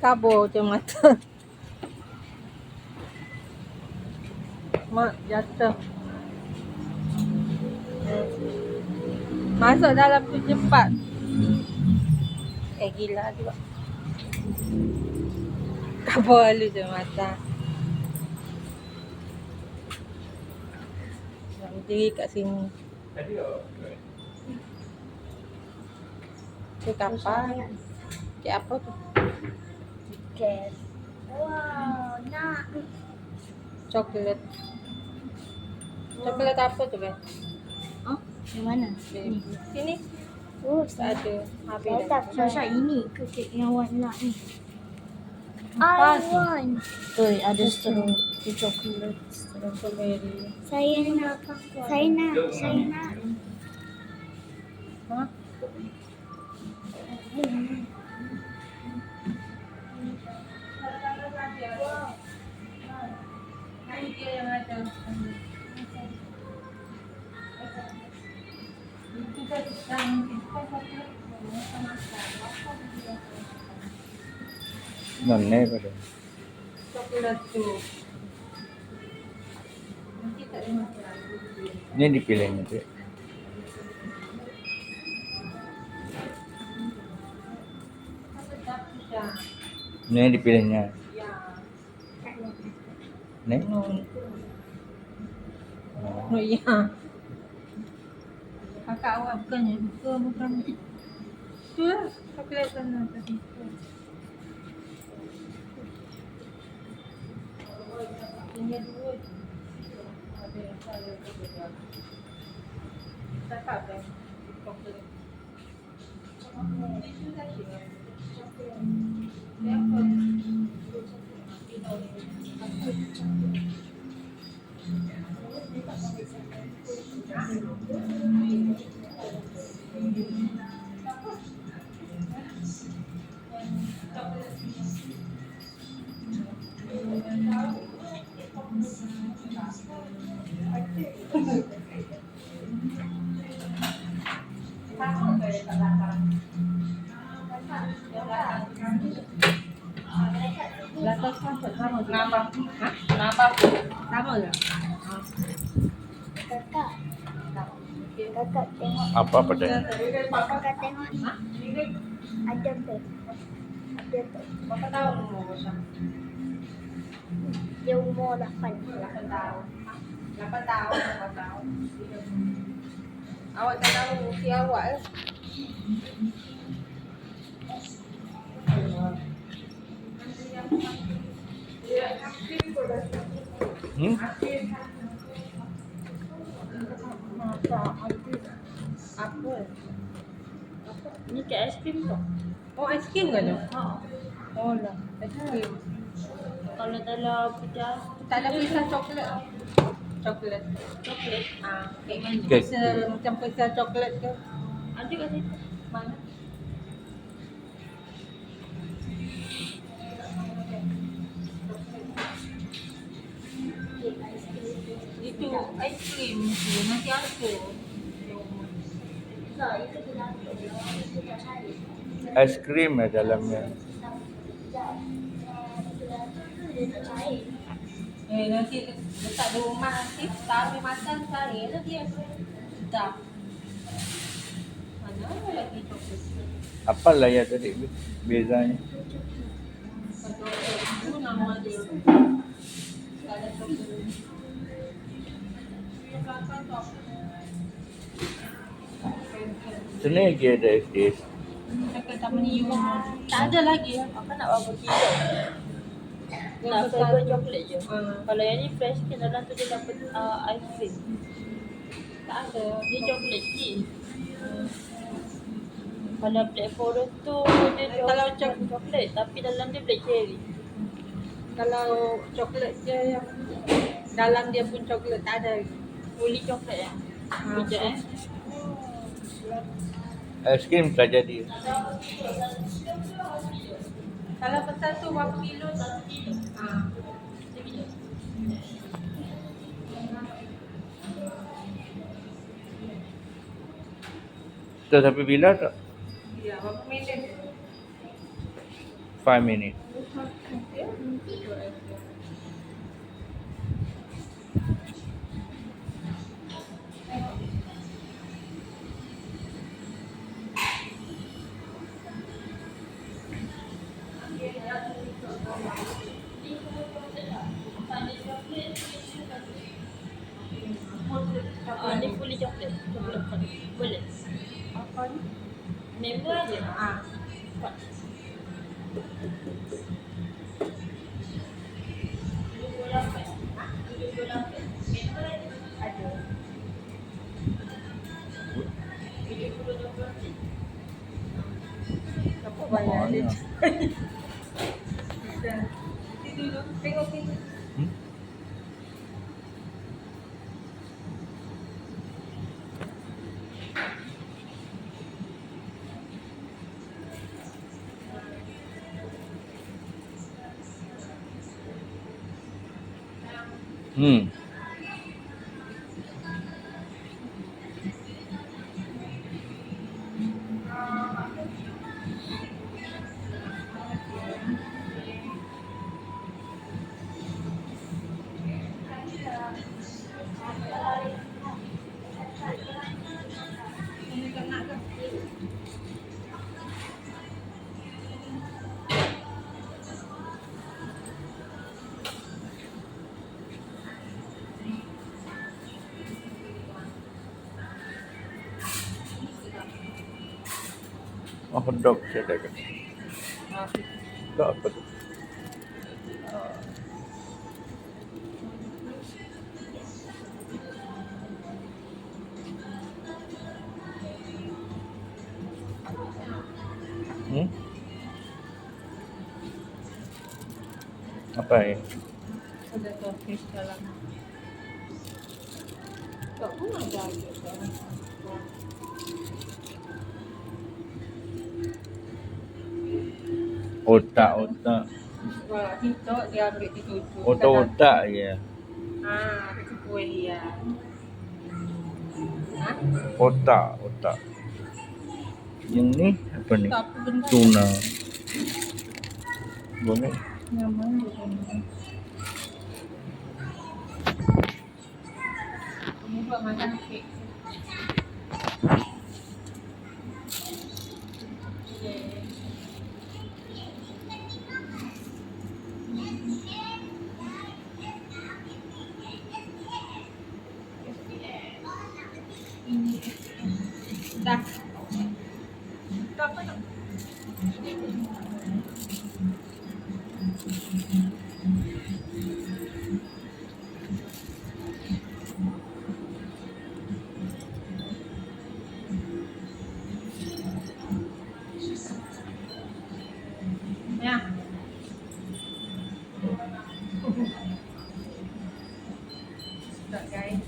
Kabur je mata. Mak jatuh. Masuk dalam tu cepat. Gila juga. Kabur lalu je mata. Nak berdiri kat sini. Cik kapal. Cik apa tu? Cat. Wow, nak. Coklat. Coklat apa tu kan? Oh, yang mana? Ni. Sini. Oh, Tak ada. Habis saya dah. tak rasa ini ke kek yang warna ni. Apa I tu? want. Tu ada straw, coklat, Strawberry. Saya nak. Saya nak. Ha? Dia yang ada. Nonne pada. Coklat tu. Nanti tak ada masalah. Ni dipilih nanti. Ni dipilihnya. Ya. Ni. No. Oh ya. Kakak awak bukannya bukan. Tu lah. Coklat sana tadi. Ini dua. Ada yang saya kerja. Cakap kan. Coklat. Itu dah sih. Siapa? Belakang sama. Kenapa? Hah? Kenapa? Sama ke? Kakak tengok. Apa pada? Kakak tengok ni. Hah? Ada tu. Ada tu. Berapa tahun umur Rosyam? Dia umur 8. 8 tahun. 8 tahun. 8 tahun. Awak tak tahu usia awak ke? Hmm? Apa? Ni ke aiskrim tu. Oh, aiskrim ke tu? Oh lah, aiskrim. Kalau dalam pedas Tak ada pisang coklat. Coklat. coklat Kek Kek. macam pisang coklat ke? ada kat situ. Mana? Itu aiskrim tu nanti apa? Tak, itu berlaku. Itu tak cari. Aiskrim dalamnya. Dia tak cari. Nanti letak di rumah nanti tak ambil makan cari lah dia. Dah. Mana lagi coklat? Apa lah ya tadi bezanya? Itu nama dia. Tak ada coklat. Sini lagi ada SDS. Cakap tak meniup. Tak ada lagi. Apa nak bawa kilo? Nak flavor coklat je. Kalau yang ni fresh ke dalam tu dia dapat ice cream. Tak ada. Dia coklat je. Kalau black forest tu dia Kalau coklat tapi dalam dia black cherry. Kalau coklat je yang dalam dia pun coklat tak ada. Fully coklat ya. Kejap Aiskrim tak jadi. Kalau pesan tu berapa kilo? Tapi bila tak? Ya, berapa minit? 5 minutes. Boleh. Apa ni? Member aja. Ah. Cepat. Member aja. Ada. Apa bayar dia? Mahal. Nanti dulu. Tengok sini. Hmm? Hmm. Ini tak nak ke? Oh, hot dog saya dah kata. Ah. Tak apa tu. Hmm? Apa ni? Ada topis dalam. Tak pun ada sekarang. Otak-otak. Wah, kita dia ambil ditutup. Otak-otak je. Ah, itu kuih ya. Hah? Otak-otak. Yang ni apa ni? Tak apa benda. Tuna. Boleh? Nyaman bukan. Kamu buat makan kek. Dah. Dah apa nak? Ya. Tak guys.